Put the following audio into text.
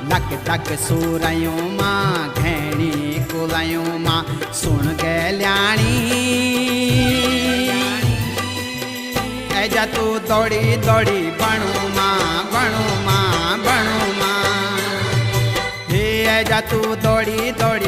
luck तक सूरायूं मां घैणी कुलायूं मां सुन गल्याणी ऐजा तू दौड़ी दौड़ी बणू मां बणू मां बणू मां हे ऐजा तू दौड़ी दौड़ी